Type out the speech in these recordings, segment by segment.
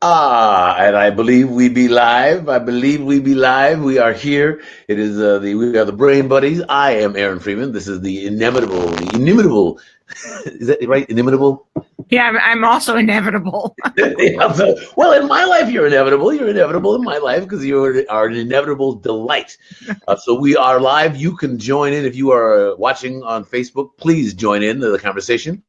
And I believe we be live. I believe we be live. We are here. It is we are the Brain Buddies. I am Aaron Freeman. This is the inimitable. Is that right? Inimitable. Yeah, I'm also inevitable. Yeah, well, in my life, you're inevitable. You're inevitable in my life because you are an inevitable delight. So we are live. You can join in if you are watching on Facebook. Please join in the conversation.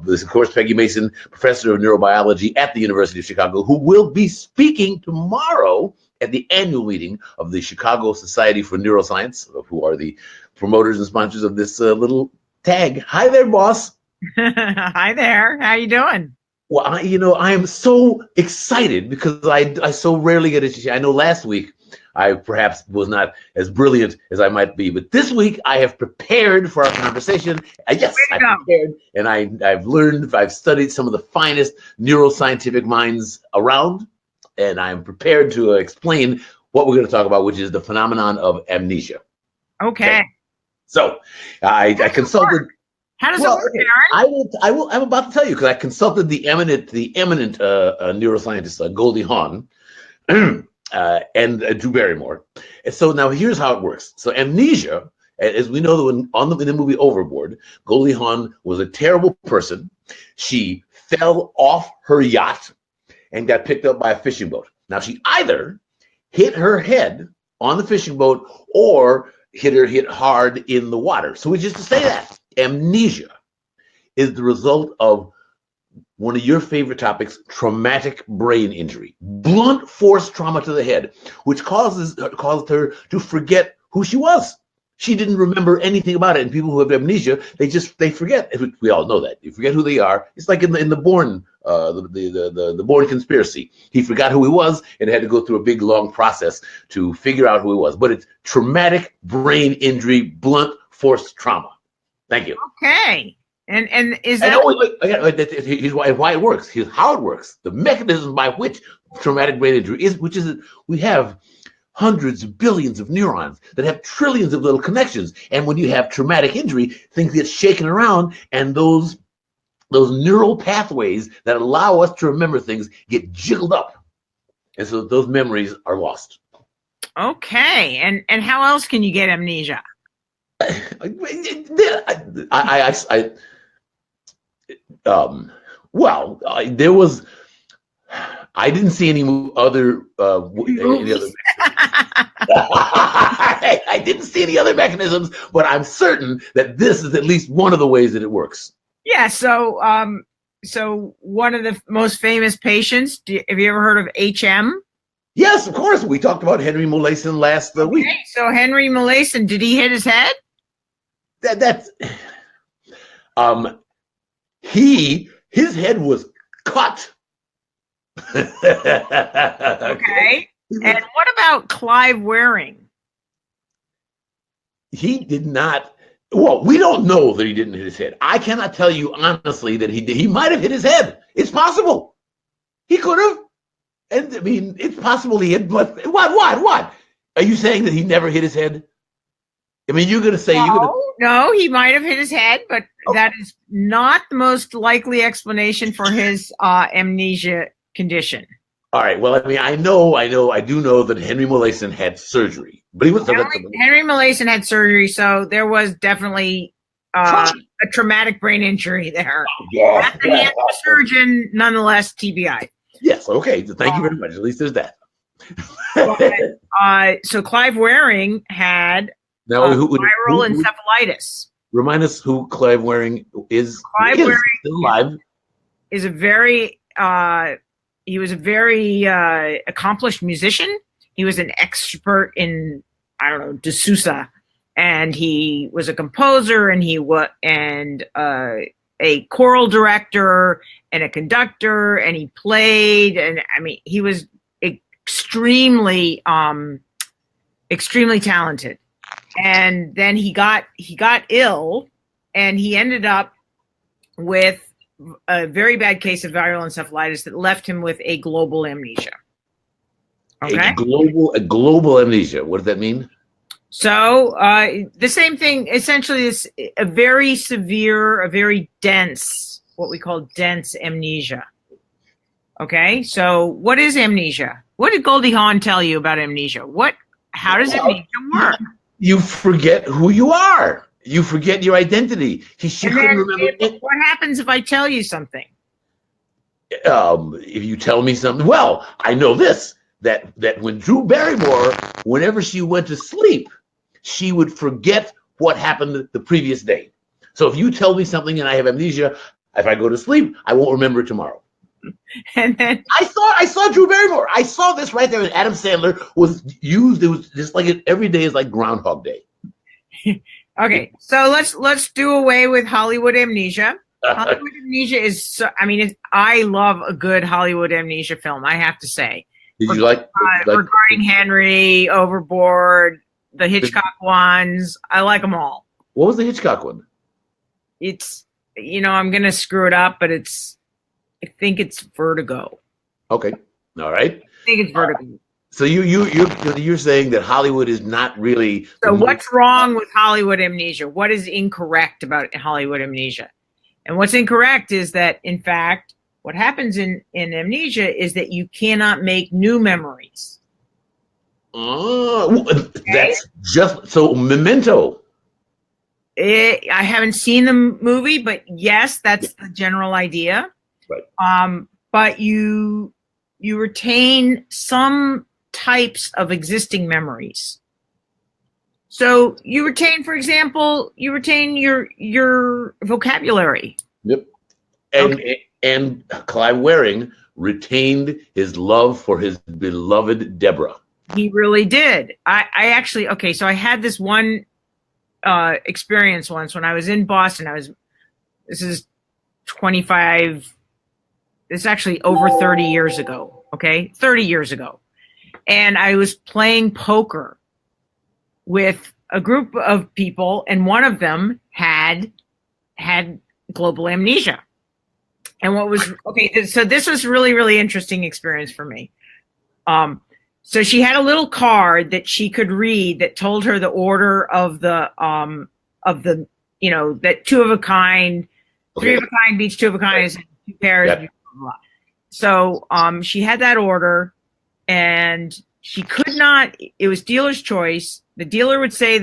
This, of course, Peggy Mason, professor of neurobiology at the University of Chicago, who will be speaking tomorrow at the annual meeting of the Chicago Society for Neuroscience, who are the promoters and sponsors of this little tag. Hi there, boss. Hi there. How you doing? Well, I am so excited because I so rarely get a chance. I know last week I perhaps was not as brilliant as I might be, but this week I have prepared for our conversation. Yes, I've prepared, and I've learned, I've studied some of the finest neuroscientific minds around, and I'm prepared to explain what we're going to talk about, which is the phenomenon of amnesia. Okay. So I consulted. How does it work, Aaron? I'm about to tell you because I consulted the eminent neuroscientist Goldie Hawn and Drew Barrymore. And so now here's how it works. So amnesia, as we know, in the movie Overboard, Goldie Hawn was a terrible person. She fell off her yacht and got picked up by a fishing boat. Now she either hit her head on the fishing boat or hit hard in the water. So we just to say that. Amnesia is the result of one of your favorite topics, traumatic brain injury, blunt force trauma to the head, which caused her to forget who she was. She didn't remember anything about it. And people who have amnesia, they forget. We all know that. You forget who they are. It's like in the Bourne, the Bourne conspiracy. He forgot who he was and had to go through a big long process to figure out who he was. But it's traumatic brain injury, blunt force trauma. Thank you. Okay. And is that here's why it works. Here's how it works. The mechanism by which traumatic brain injury is, which is we have hundreds of billions of neurons that have trillions of little connections. And when you have traumatic injury, things get shaken around, and those neural pathways that allow us to remember things get jiggled up. And so those memories are lost. Okay. And how else can you get amnesia? There was. I didn't see any other. I didn't see any other mechanisms, but I'm certain that this is at least one of the ways that it works. Yeah. So one of the most famous patients. Have you ever heard of HM? Yes, of course. We talked about Henry Molaison last week. So Henry Molaison, did he hit his head? His head was cut. Okay. And what about Clive Waring? He did not. Well, we don't know that he didn't hit his head. I cannot tell you honestly that he did. He might have hit his head. It's possible. He could have. And I mean, it's possible he hit. But what? Are you saying that he never hit his head? I mean, you're going to say No, he might have hit his head, but that is not the most likely explanation for his amnesia condition. All right. Well, I mean, I do know that Henry Molaison had surgery, but he was Henry Molaison had surgery, so there was definitely a traumatic brain injury there. Yeah. At the hands of a surgeon, nonetheless, TBI. Yes. Okay. Thank you very much. At least there's that. So Clive Waring had viral encephalitis. Remind us who Clive Waring is. Clive Waring still alive. Is a very he was a very accomplished musician. He was an expert in de Sousa, and he was a composer, and he was a choral director and a conductor, and he played, and I mean he was extremely talented. And then he got ill, and he ended up with a very bad case of viral encephalitis that left him with a global amnesia. Okay. A global amnesia. What does that mean? So the same thing essentially is a very severe, a very dense, what we call dense amnesia. Okay, so what is amnesia? What did Goldie Hawn tell you about amnesia? How does amnesia work? You forget who you are. You forget your identity. She couldn't remember it. What happens if I tell you something? If you tell me something, well, I know this, that when Drew Barrymore, whenever she went to sleep, she would forget what happened the previous day. So if you tell me something and I have amnesia, if I go to sleep, I won't remember it tomorrow. And then I saw Drew Barrymore. I saw this right there. And Adam Sandler was used. It was just like every day is like Groundhog Day. Okay, so let's do away with Hollywood amnesia. Hollywood amnesia is, I love a good Hollywood amnesia film, I have to say. Did you like Regarding Henry, Overboard, the Hitchcock ones? I like them all. What was the Hitchcock one? It's, I'm going to screw it up, but I think it's Vertigo. Okay. All right. I think it's Vertigo. So you're saying that Hollywood is not really. So what's wrong with Hollywood amnesia? What is incorrect about Hollywood amnesia? And what's incorrect is that, in fact, what happens in amnesia is that you cannot make new memories. Oh, that's just so Memento. I haven't seen the movie, but yes, that's the general idea. Right. But you retain some types of existing memories. So you retain, for example, your vocabulary. Yep. And Clive Waring retained his love for his beloved Deborah. He really did. I actually, okay, so I had this one experience once when I was in Boston. This is actually over 30 years ago. Okay. 30 years ago. And I was playing poker with a group of people, and one of them had global amnesia. And so this was really, really interesting experience for me. So she had a little card that she could read that told her the order of the that two of a kind, three of a kind beats two of a kind is two pairs. Yep. Blah, blah, blah. So she had that order, and she could not. It was dealer's choice. The dealer would say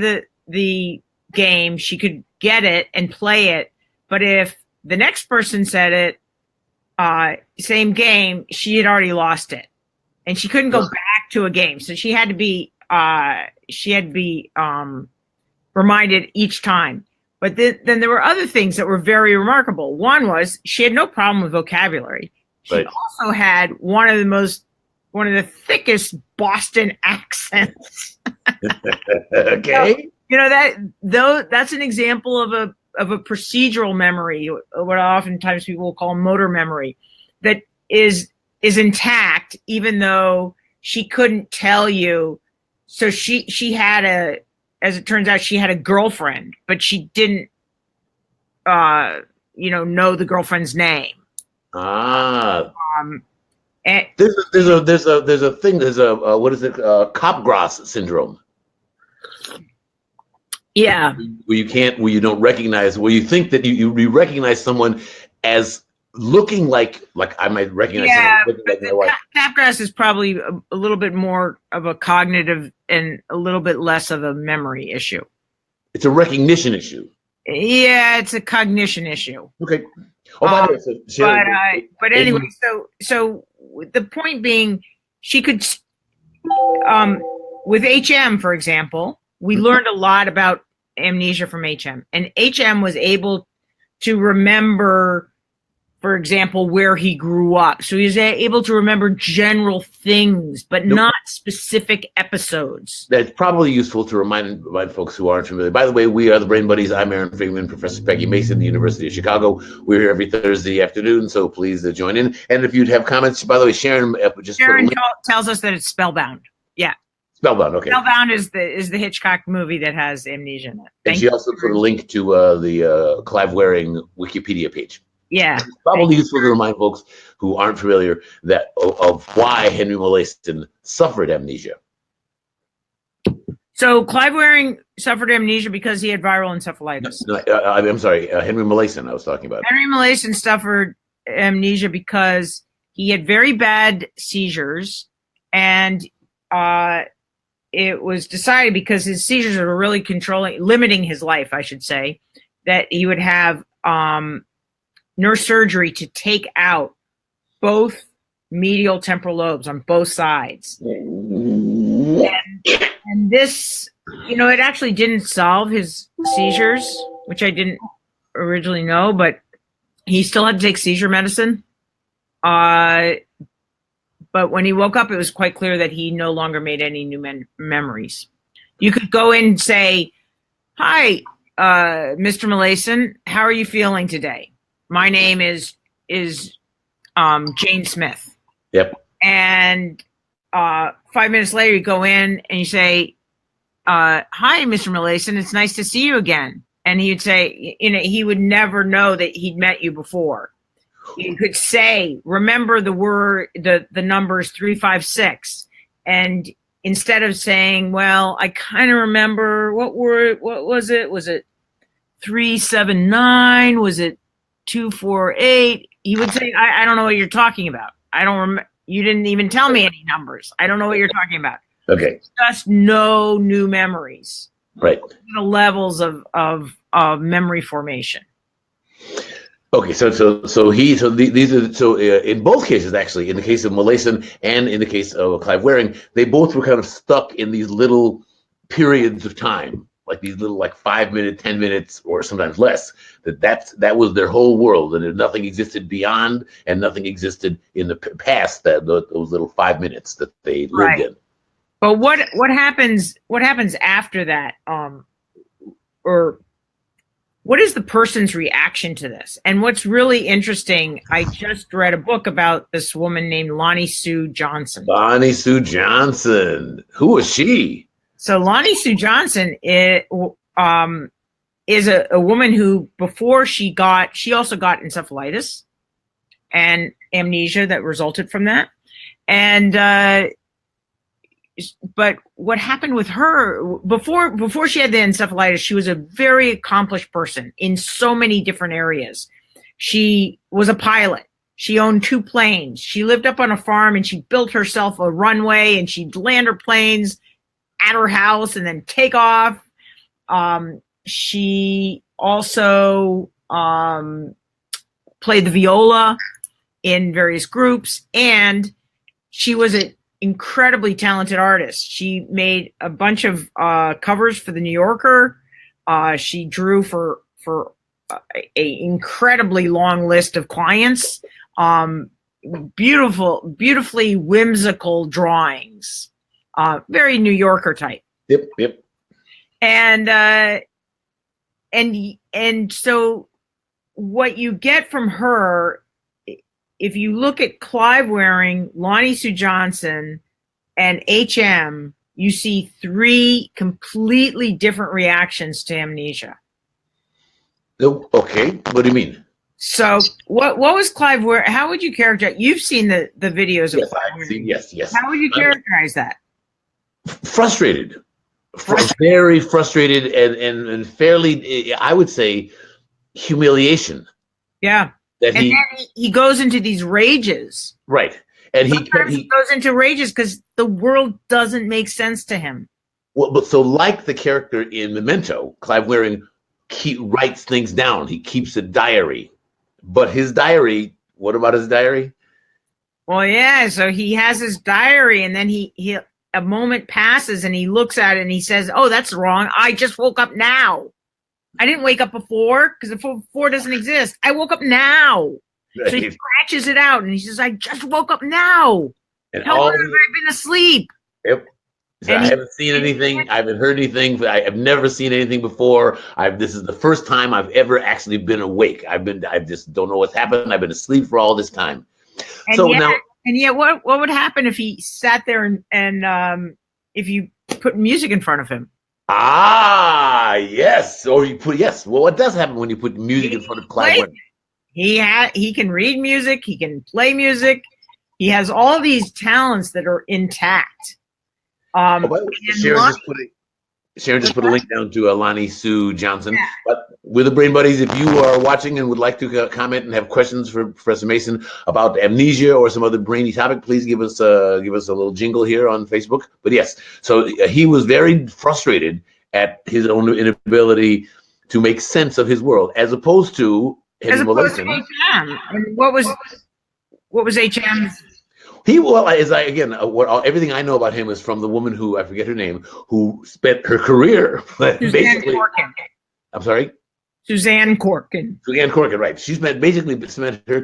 the game. She could get it and play it, but if the next person said it, same game, she had already lost it, and she couldn't go back to a game. So she had to be reminded each time. But then there were other things that were very remarkable. One was she had no problem with vocabulary. She also had one of the thickest Boston accents. Okay. So, that's an example of a procedural memory, what oftentimes people will call motor memory, that is intact, even though she couldn't tell you. So she had as it turns out, she had a girlfriend, but she didn't, know the girlfriend's name. Ah. There's a thing. There's a what is it? Capgras syndrome. Yeah. Where you don't recognize, where you think that you recognize someone as looking like I might recognize. Yeah, someone but like Capgras is probably a little bit more of a cognitive and a little bit less of a memory issue. It's a recognition issue. Yeah, it's a cognition issue. Okay. Oh, by the way, but anyway, so the point being, she could, with HM, for example, we learned a lot about amnesia from HM, and HM was able to remember, for example, where he grew up. So he was able to remember general things, but not specific episodes. That's probably useful to remind folks who aren't familiar. By the way, we are the Brain Buddies. I'm Aaron Freeman, Professor Peggy Mason, the University of Chicago. We're here every Thursday afternoon, so please join in. And if you'd have comments, by the way, Sharon tells us that it's Spellbound. Yeah. Spellbound, okay. Spellbound is the Hitchcock movie that has amnesia in it. And she also put a link to the Clive Waring Wikipedia page. Yeah. It's probably useful to remind folks who aren't familiar that of why Henry Molaison suffered amnesia. So Clive Waring suffered amnesia because he had viral encephalitis. No, I'm sorry, Henry Molaison I was talking about. Henry Molaison suffered amnesia because he had very bad seizures, and it was decided, because his seizures were really limiting his life, I should say, that he would have neurosurgery to take out both medial temporal lobes on both sides. And this, it actually didn't solve his seizures, which I didn't originally know, but he still had to take seizure medicine. But when he woke up, it was quite clear that he no longer made any new memories. You could go in and say, "Hi, Mr. Mason, how are you feeling today? My name is Jane Smith." Yep. And 5 minutes later, you go in and you say, "Hi, Mr. Mason, it's nice to see you again." And he would say, he would never know that he'd met you before. You could say, "Remember the numbers 356," and instead of saying, "Well, I kind of remember what was it? Was it 379? Was it 248?" He would say, I don't know what you're talking about. I don't remember. You didn't even tell me any numbers. I don't know what you're talking about." Okay. Just no new memories. Right. The levels of memory formation. Okay, in both cases, actually, in the case of Mason and in the case of Clive Wearing, they both were kind of stuck in these little periods of time, like these little 5 minutes, 10 minutes, or sometimes less. That was their whole world, and nothing existed beyond, and nothing existed in the past. Those little 5 minutes that they lived in. But what happens after that? Or what is the person's reaction to this? And what's really interesting, I just read a book about this woman named Lonnie Sue Johnson. Lonnie Sue Johnson. Who was she? So Lonnie Sue Johnson is a woman who, before she also got encephalitis and amnesia that resulted from that. And but what happened with her before she had the encephalitis, she was a very accomplished person in so many different areas. She was a pilot. She owned 2 planes. She lived up on a farm, and she built herself a runway, and she'd land her planes at her house and then take off. She also played the viola in various groups, and she was an incredibly talented artist. She made a bunch of covers for the New Yorker. She drew for a incredibly long list of clients. Beautifully whimsical drawings. Very New Yorker type. Yep. And so what you get from her, if you look at Clive Wearing, Lonnie Sue Johnson, and HM, you see 3 completely different reactions to amnesia. Okay, what do you mean? So what was Clive Wearing? How would you characterize? You've seen the videos of Clive Wearing. Yes. How would you characterize that? Frustrated. Very frustrated and fairly, I would say, humiliation. Yeah. Then he goes into these rages. Right. And he goes into rages because the world doesn't make sense to him. Well, but so like the character in Memento, Clive Wearing writes things down. He keeps a diary. But his diary, what about his diary? Well, yeah, so he has his diary, and then he a moment passes and he looks at it and he says, "Oh, that's wrong. I just woke up now. I didn't wake up before, because before doesn't exist. I woke up now." Right. So he scratches it out and he says, "I just woke up now. And how long have I been asleep?" Yep. So I haven't seen anything. I haven't heard anything. I have never seen anything before. This is the first time I've ever actually been awake. I just don't know what's happened. I've been asleep for all this time. And yet, what would happen if he sat there and if you put music in front of him? Ah, yes. Or you put Well, what does happen when you put music in front of Clive Wearing? He can read music. He can play music. He has all these talents that are intact. Sharon just put a link down to Lonnie Sue Johnson. Yeah. But with the Brain Buddies, if you are watching and would like to comment and have questions for Professor Mason about amnesia or some other brainy topic, please give us a little jingle here on Facebook. But yes, so he was very frustrated at his own inability to make sense of his world, as opposed to Henry Molaison. HM. And what was HM's? He everything I know about him is from the woman who, I forget her name, who spent her career basically. Corkin. I'm sorry? Suzanne Corkin. Suzanne Corkin, right. She's basically spent her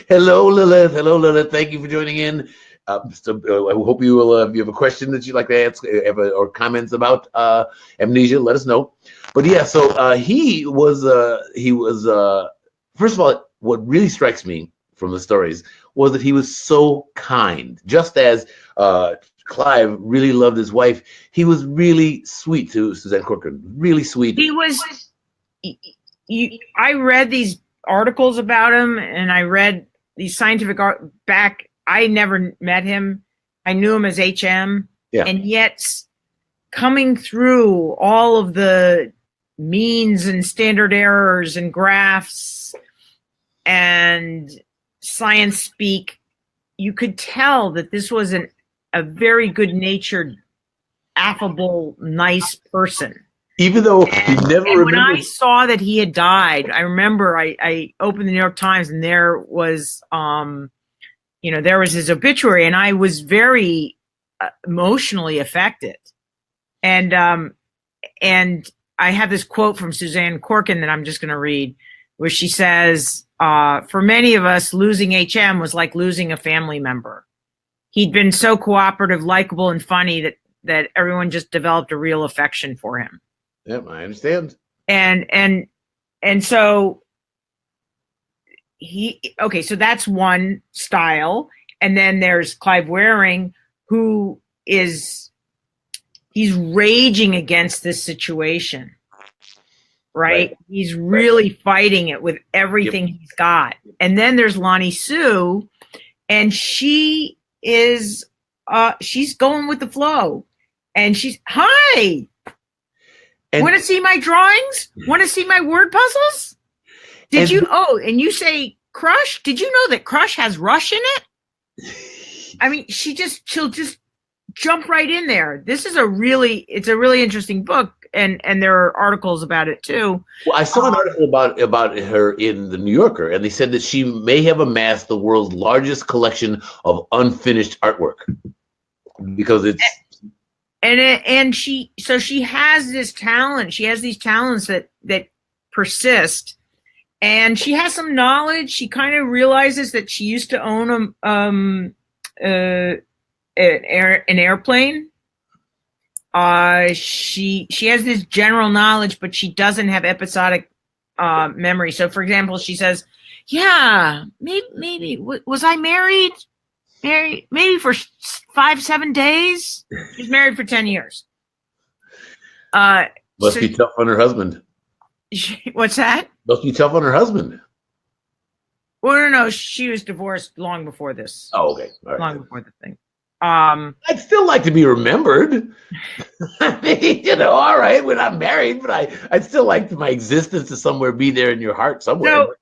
Hello, Lilith. Hello, Lilith. Thank you for joining in. I hope you will, if you have a question that you'd like to ask or comments about amnesia, let us know. But yeah, so he was first of all, what really strikes me from the stories was that he was so kind. Just as Clive really loved his wife, he was really sweet to Suzanne Corkin. Really sweet. He was. I read these articles about him, and I read these scientific back. I never met him. I knew him as HM, and yet coming through all of the means and standard errors and graphs and science speak, you could tell that this was a very good-natured, affable, nice person. Even though he never remembered. When I saw that he had died, I remember I opened the New York Times and there was, there was his obituary, and I was very emotionally affected. And I have this quote from Suzanne Corkin that I'm just going to read, where she says, for many of us, losing HM was like losing a family member. He'd been so cooperative, likable, and funny that everyone just developed a real affection for him. Yep, I understand. And so so that's one style. And then there's Clive Waring, who he's raging against this situation. Right? He's really fighting it with everything he's got. And then there's Lonnie Sue, and she is she's going with the flow. And she's, hi, want to see my drawings? Want to see my word puzzles? And you say Crush? Did you know that Crush has Rush in it? I mean, she'll just jump right in there. It's a really interesting book, and there are articles about it too. Well, I saw an article about her in the New Yorker, and they said that she may have amassed the world's largest collection of unfinished artwork because it's. And she has this talent. She has these talents that persist, and she has some knowledge. She kind of realizes that she used to own an airplane. She has this general knowledge, but she doesn't have episodic memory. So, for example, she says, "Yeah, maybe was I married? Maybe for 5-7 days. She's married for 10 years. Must be tough on her husband. What's that? Must be tough on her husband. Well, no, she was divorced long before this. Oh, okay. All right. Long before the thing. I'd still like to be remembered. I mean, all right, we're not married, but I'd still like my existence to somewhere be there in your heart somewhere. So,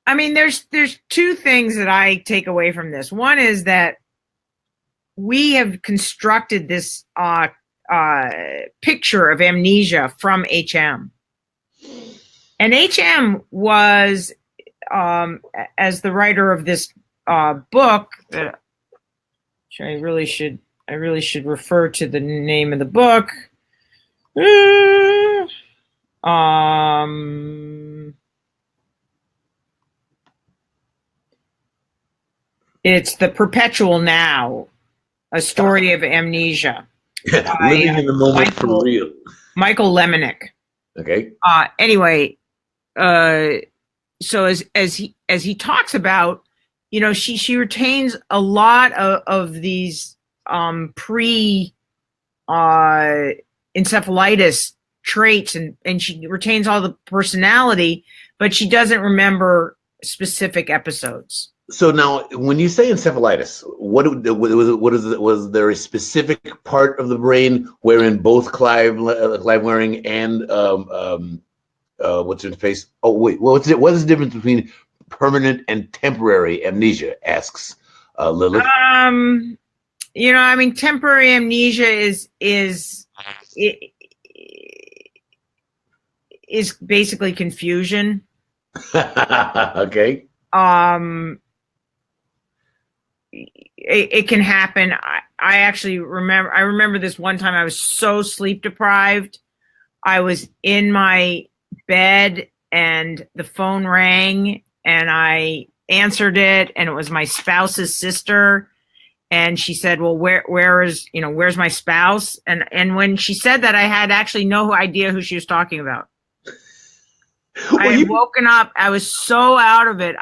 I mean, there's two things that I take away from this. One is that we have constructed this picture of amnesia from HM. And HM was, as the writer of this book, which I really should refer to the name of the book. It's The Perpetual Now, a story of amnesia. Living in the moment for real. Michael Lemonick. Okay. Anyway, so as he talks about, she retains a lot of these pre-encephalitis traits, and she retains all the personality, but she doesn't remember specific episodes. So now, when you say encephalitis, was there a specific part of the brain wherein both Clive Wearing and what's his face? Oh wait, what's it? What is the difference between permanent and temporary amnesia? Asks Lilith. I mean, temporary amnesia is basically confusion. Okay. It can happen. I actually remember this one time I was so sleep deprived. I was in my bed and the phone rang and I answered it, and it was my spouse's sister. And she said, well, where's my spouse? And when she said that, I had actually no idea who she was talking about. I had woken up. I was so out of it.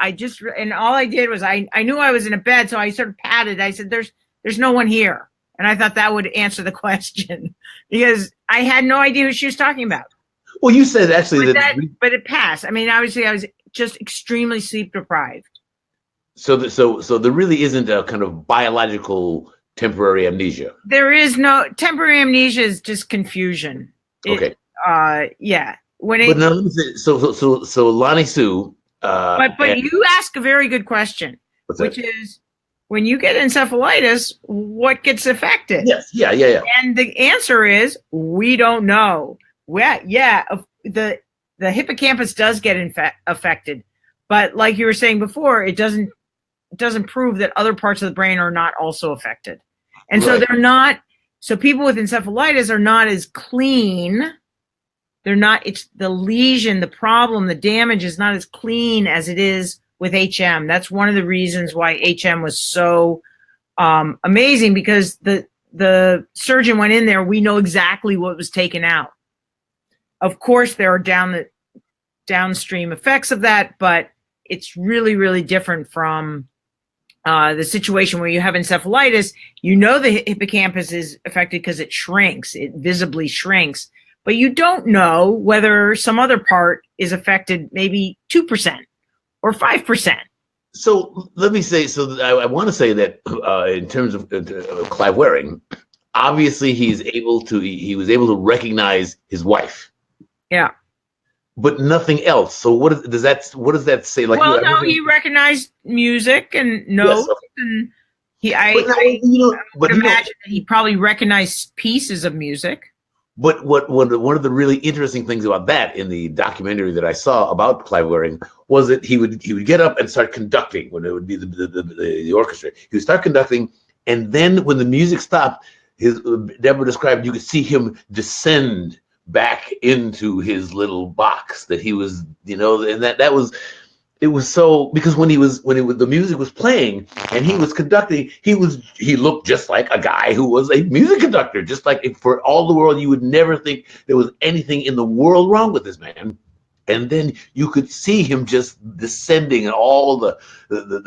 And all I did was I knew I was in a bed. So I sort of patted. I said, there's no one here. And I thought that would answer the question because I had no idea who she was talking about. Well, you said actually but it passed. I mean, obviously I was just extremely sleep deprived. So there really isn't a kind of biological temporary amnesia. There is no temporary amnesia. Is just confusion. Okay. Yeah. But now, so Lonnie Sue. But you ask a very good question, which is when you get encephalitis, what gets affected? Yes. Yeah. And the answer is we don't know. Well, yeah, the hippocampus does get affected, but like you were saying before, it doesn't prove that other parts of the brain are not also affected. And so they're not. So people with encephalitis are not as clean. They're not, it's the lesion, the problem, the damage is not as clean as it is with HM. That's one of the reasons why HM was so amazing, because the surgeon went in there. We know exactly what was taken out. Of course, there are downstream effects of that, but it's really, really different from the situation where you have encephalitis. You know the hippocampus is affected because it shrinks. It visibly shrinks. But you don't know whether some other part is affected, maybe 2% or 5%. So let me say, I want to say that in terms of Clive Wearing, obviously he was able to recognize his wife. Yeah. But nothing else. So what does that say? Like, well, no, he recognized music and notes, and I would imagine that he probably recognized pieces of music. But one of the really interesting things about that in the documentary that I saw about Clive Wearing was that he would get up and start conducting when it would be the orchestra. He would start conducting, and then when the music stopped, Deborah described, you could see him descend back into his little box that he was, and that was. It was so, because when the music was playing and he was conducting, he looked just like a guy who was a music conductor, just like, for all the world, you would never think there was anything in the world wrong with this man. And then you could see him just descending, and all the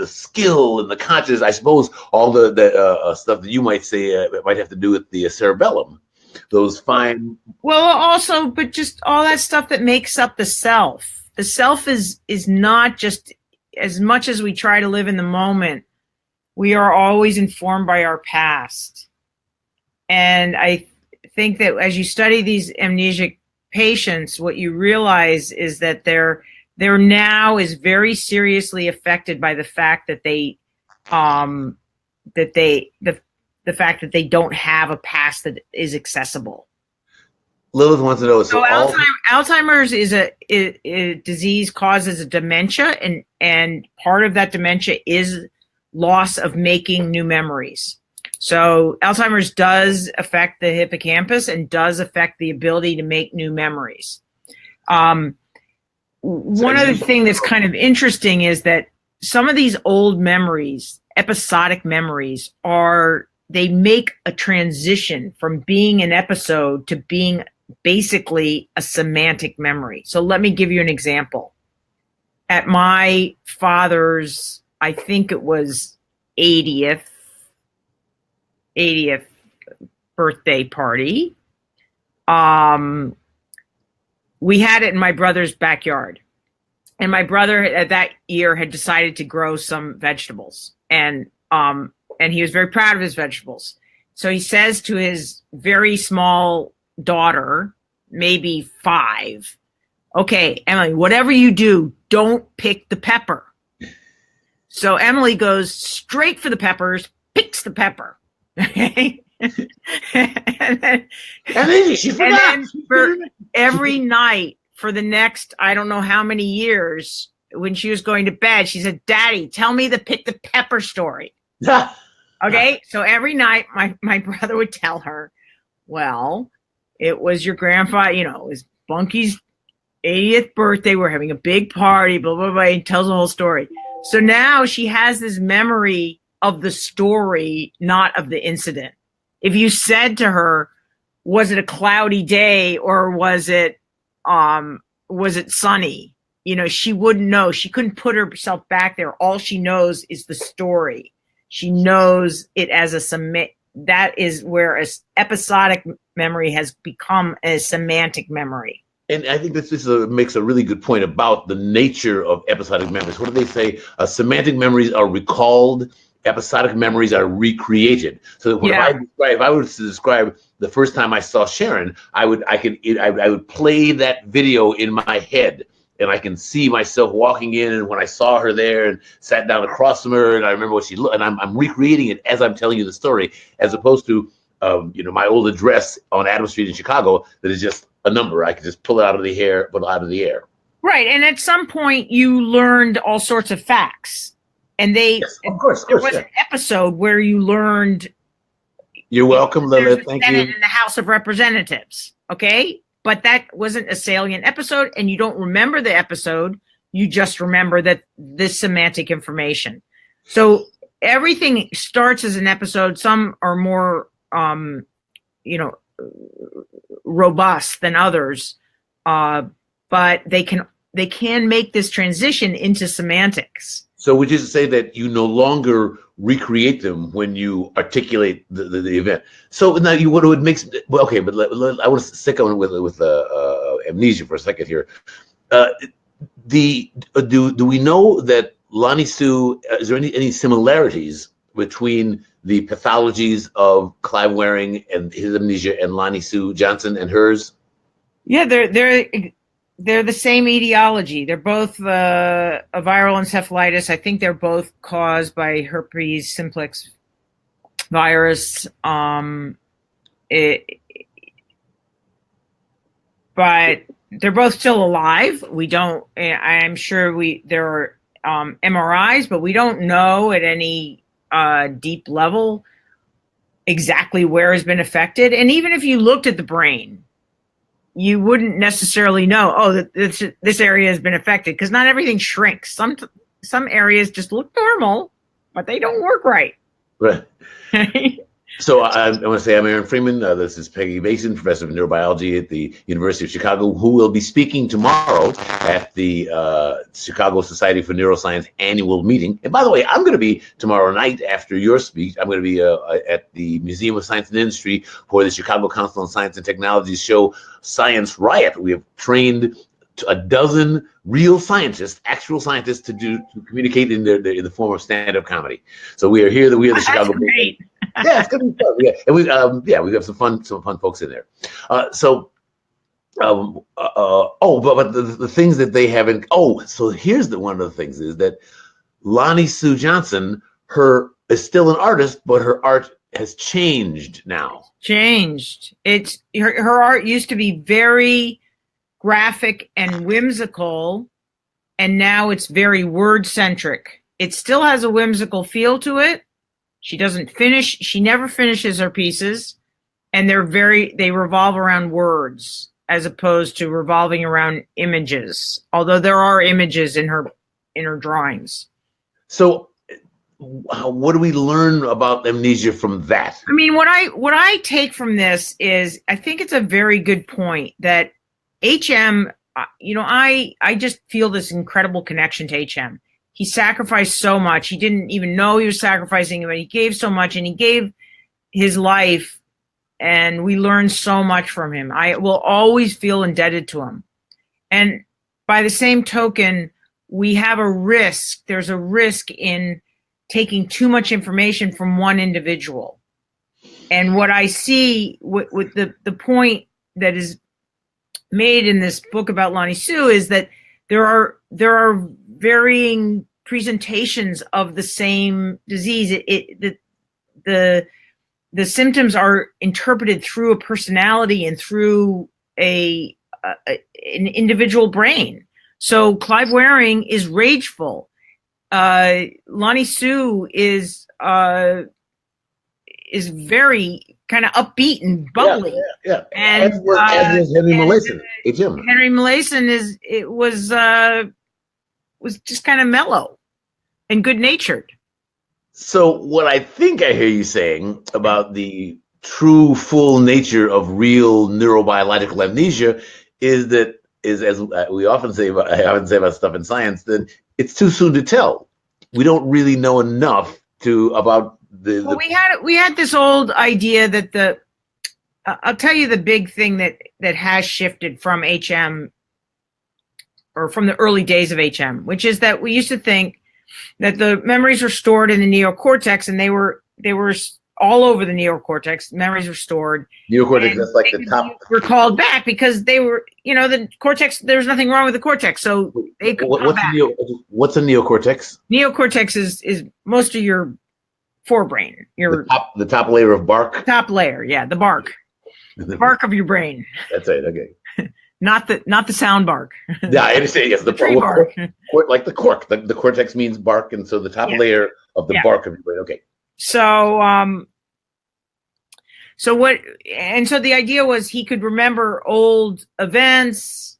skill and the consciousness, I suppose, all the stuff that you might say might have to do with the cerebellum, those fine. Well, also, but just all that stuff that makes up the self. The self is not just, as much as we try to live in the moment, we are always informed by our past. And I think that as you study these amnesic patients, what you realize is that their now is very seriously affected by the fact that the fact that they don't have a past that is accessible. Lilith wants to know. So Alzheimer's is a disease, causes a dementia, and part of that dementia is loss of making new memories. So Alzheimer's does affect the hippocampus and does affect the ability to make new memories. One other thing that's kind of interesting is that some of these old memories, episodic memories, they make a transition from being an episode to being basically a semantic memory. So let me give you an example. At my father's, I think it was 80th birthday party, we had it in my brother's backyard. And my brother that year had decided to grow some vegetables, and he was very proud of his vegetables. So he says to his very small daughter, maybe 5, okay, Emily, whatever you do, don't pick the pepper. So Emily goes straight for the peppers, picks the pepper. Okay. and then she forgot. And then for every night for the next, I don't know how many years, when she was going to bed, she said, Daddy, tell me the pick the pepper story. Okay. So every night my brother would tell her, well, it was your grandfather, it was Bunky's 80th birthday. We're having a big party, blah, blah, blah. He tells the whole story. So now she has this memory of the story, not of the incident. If you said to her, was it a cloudy day or was it sunny? She wouldn't know. She couldn't put herself back there. All she knows is the story. She knows it as that is where episodic memory has become a semantic memory. And I think this makes a really good point about the nature of episodic memories. What do they say? Semantic memories are recalled. Episodic memories are recreated. So if I were to describe the first time I saw Sharon, I would play that video in my head, and I can see myself walking in, and when I saw her there and sat down across from her, and I remember what she looked, and I'm recreating it as I'm telling you the story, as opposed to my old address on Adams Street in Chicago that is just a number. I could just pull it out of the air. Right. And at some point you learned all sorts of facts. And there was an episode where you learned. You're welcome, Lilith. Thank you. In the House of Representatives. Okay. But that wasn't a salient episode, and you don't remember the episode. You just remember that this semantic information. So everything starts as an episode. Some are more, robust than others, but they can make this transition into semantics. So would you say that you no longer recreate them when you articulate the event? So now what it makes okay, but I want to stick on with amnesia for a second here. Do we know that Lonnie Sue? Is there any similarities between the pathologies of Clive Waring and his amnesia and Lonnie Sue Johnson and hers? Yeah, they're the same etiology. They're both a viral encephalitis. I think they're both caused by herpes simplex virus. But they're both still alive. I'm sure there are MRIs, but we don't know at any deep level exactly where has been affected. And even if you looked at the brain, you wouldn't necessarily know, that this area has been affected, because not everything shrinks. Some areas just look normal, but they don't work right. Right. So I want to say I'm Aaron Freeman. This is Peggy Mason, professor of neurobiology at the University of Chicago, who will be speaking tomorrow at the Chicago Society for Neuroscience annual meeting. And by the way, I'm going to be tomorrow night after your speech. I'm going to be at the Museum of Science and Industry for the Chicago Council on Science and Technology's show Science Riot. We have trained a dozen real scientists, actual scientists, to communicate in the form of stand-up comedy. So we are here. We are the Chicago. Great. Yeah, it's gonna be fun. Yeah, and we have some fun folks in there. But the things that they haven't. Oh, so here's one of the things is that Lonnie Sue Johnson, is still an artist, but her art has changed now. It's her art used to be very graphic and whimsical, and now it's very word centric. It still has a whimsical feel to it. She never finishes her pieces, and they revolve around words as opposed to revolving around images, although there are images in her drawings. So what do we learn about amnesia from that? I mean, what I take from this is, I think it's a very good point that HM, I just feel this incredible connection to HM. He sacrificed so much. He didn't even know he was sacrificing, but he gave so much, and he gave his life, and we learned so much from him. I will always feel indebted to him. And by the same token, we have a risk. There's a risk in taking too much information from one individual. And what I see with the point that is made in this book about Lonnie Sue is that there are varying presentations of the same disease. The symptoms are interpreted through a personality and through an individual brain. So Clive Waring is rageful. Lonnie Sue is very kind of upbeat and bubbly. Yeah. And as was Henry Molaison. Henry Molaison was just kind of mellow and good natured. So what I think I hear you saying about the true full nature of real neurobiological amnesia is as we often say about stuff in science, that it's too soon to tell. We don't really know enough about Well, we had this old idea that I'll tell you the big thing that has shifted from HM, or from the early days of HM, which is that we used to think that the memories were stored in the neocortex, and they were all over the neocortex. Memories were stored. Neocortex, that's like the top. Recalled back because they were, the cortex. There was nothing wrong with the cortex, so they could come back. What's a neocortex? Neocortex is most of your forebrain. The top layer of bark. Top layer, yeah, the bark. The bark of your brain. That's right. Okay. Not the sound bark. Yeah, I understand. Yes, the tree bark. Like the cork. The cortex means bark, and so the top layer of the bark of your brain. Okay. So the idea was he could remember old events.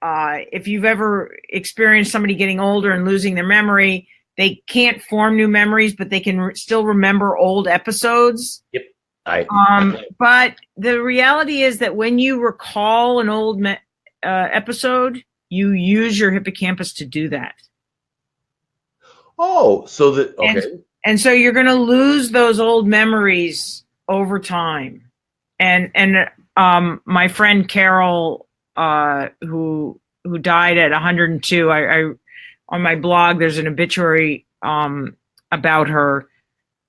If you've ever experienced somebody getting older and losing their memory, they can't form new memories, but they can still remember old episodes. Yep. But the reality is that when you recall an old episode, you use your hippocampus to do that. Oh, so that okay. And so you're going to lose those old memories over time. And my friend Carol, who died at 102, I on my blog there's an obituary about her,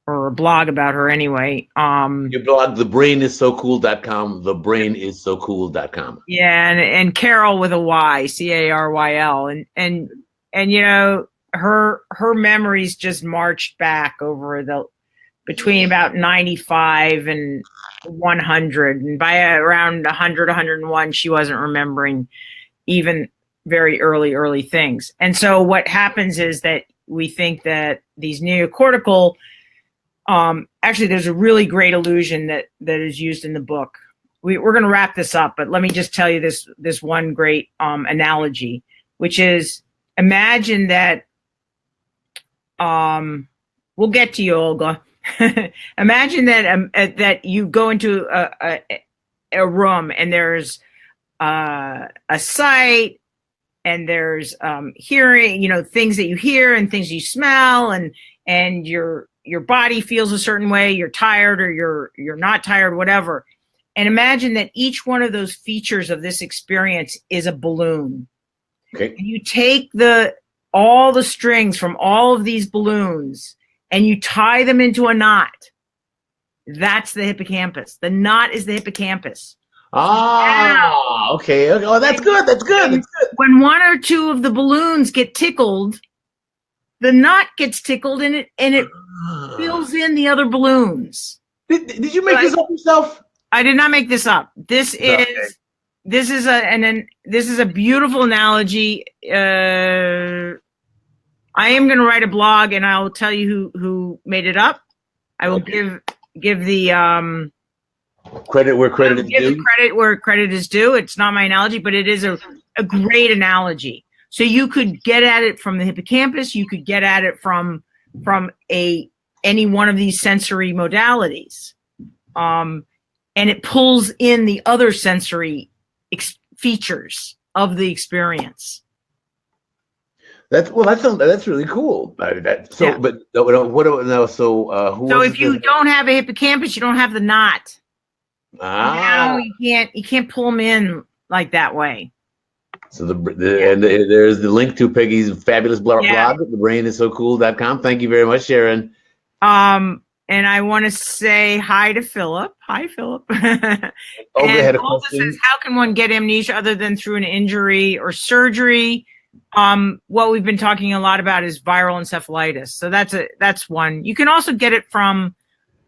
or a blog about her anyway. Your blog, thebrainissocool.com, thebrainissocool.com. Yeah, and Carol with a Y, Caryl, and her memories just marched back over between about 95 and 100, and by around 100, 101, she wasn't remembering even very early things. And so what happens is that we think that these neocortical, actually there's a really great illusion that is used in the book. We're going to wrap this up, but let me just tell you this one great analogy, which is, imagine that we'll get to you, Olga. Imagine that you go into a room and there's a sight, and there's hearing, things that you hear and things you smell, and your body feels a certain way. You're tired or you're not tired, whatever. And imagine that each one of those features of this experience is a balloon. Okay. And you take all the strings from all of these balloons and you tie them into a knot. That's the hippocampus. The knot is the hippocampus. Okay. Oh, that's good. That's good. When one or two of the balloons get tickled, the knot gets tickled and it fills in the other balloons. Did you make this up yourself? I did not make this up. This is a beautiful analogy. I am going to write a blog, and I'll tell you who made it up. I will give the credit where credit is due. Give the credit where credit is due. It's not my analogy, but it is a great analogy. So you could get at it from the hippocampus. You could get at it from any one of these sensory modalities, and it pulls in the other sensory features of the experience. That's really cool. So if you don't have a hippocampus, you don't have the knot. Now you can't pull them in like that way. So there's the link to Peggy's fabulous blog, thebrainissocool.com. Thank you very much, Sharon. And I want to say hi to Philip. Hi, Philip. Olga had a question. Says, how can one get amnesia other than through an injury or surgery? What we've been talking a lot about is viral encephalitis. So that's one. You can also get it from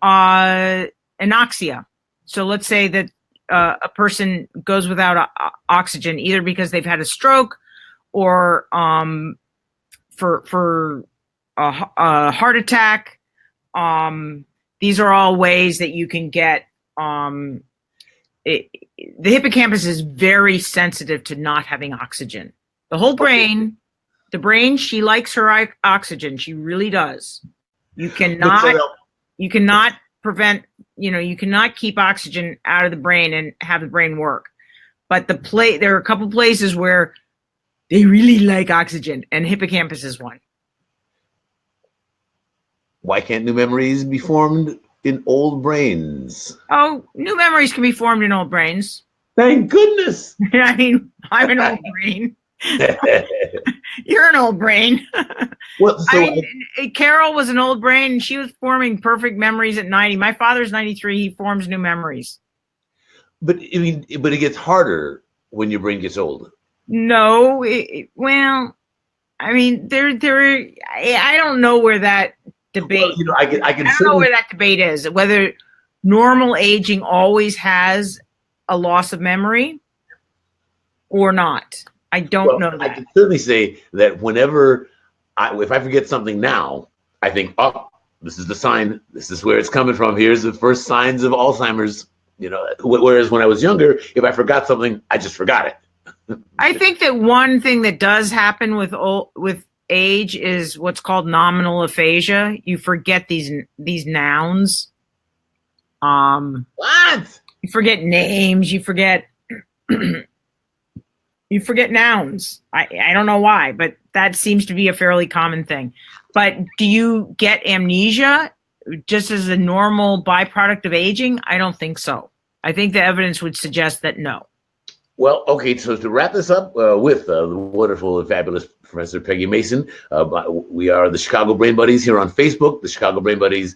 anoxia. So let's say that a person goes without oxygen, either because they've had a stroke or for a heart attack. These are all ways that you can get. The hippocampus is very sensitive to not having oxygen. The whole brain, she likes her oxygen. She really does. You cannot prevent, you cannot keep oxygen out of the brain and have the brain work. But there are a couple places where they really like oxygen, and hippocampus is one. Why can't new memories be formed in old brains? Oh, new memories can be formed in old brains. Thank goodness. I mean, I'm an old brain. You're an old brain. Well, so Carol was an old brain, and she was forming perfect memories at 90. My father's 93. He forms new memories. But it gets harder when your brain gets old. No, well, I mean, I don't know where that debate. Well, I don't know where that debate is. Whether normal aging always has a loss of memory or not. I don't know that. I can certainly say that whenever if I forget something now, I think, oh, this is the sign. This is where it's coming from. Here's the first signs of Alzheimer's. Whereas when I was younger, if I forgot something, I just forgot it. I think that one thing that does happen with age is what's called nominal aphasia. You forget these nouns. What? You forget names. You forget. You forget nouns. I don't know why, but that seems to be a fairly common thing. But do you get amnesia just as a normal byproduct of aging? I don't think so. I think the evidence would suggest that no. Well, okay, so to wrap this up with the wonderful and fabulous Professor Peggy Mason, we are the Chicago Brain Buddies here on Facebook, the Chicago Brain Buddies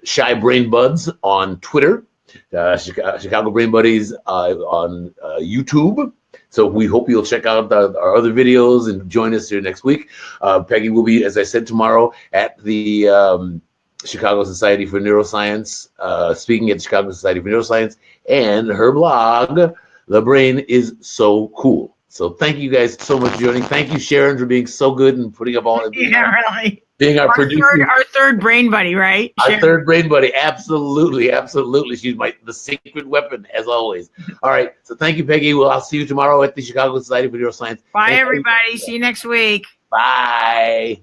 Shy Brain Buds on Twitter, Chicago Brain Buddies on YouTube. So we hope you'll check out our other videos and join us here next week. Peggy will be, as I said, tomorrow at the Chicago Society for Neuroscience, speaking at the Chicago Society for Neuroscience, and her blog, The Brain is So Cool. So thank you guys so much for joining. Thank you, Sharon, for being so good and putting up all of this. Yeah, really. Being our producer. Our third brain buddy, right? Our third brain buddy. Absolutely. Absolutely. She's the secret weapon, as always. All right. So thank you, Peggy. Well, I'll see you tomorrow at the Chicago Society for Neuroscience. Bye, everybody. See you next week. Bye.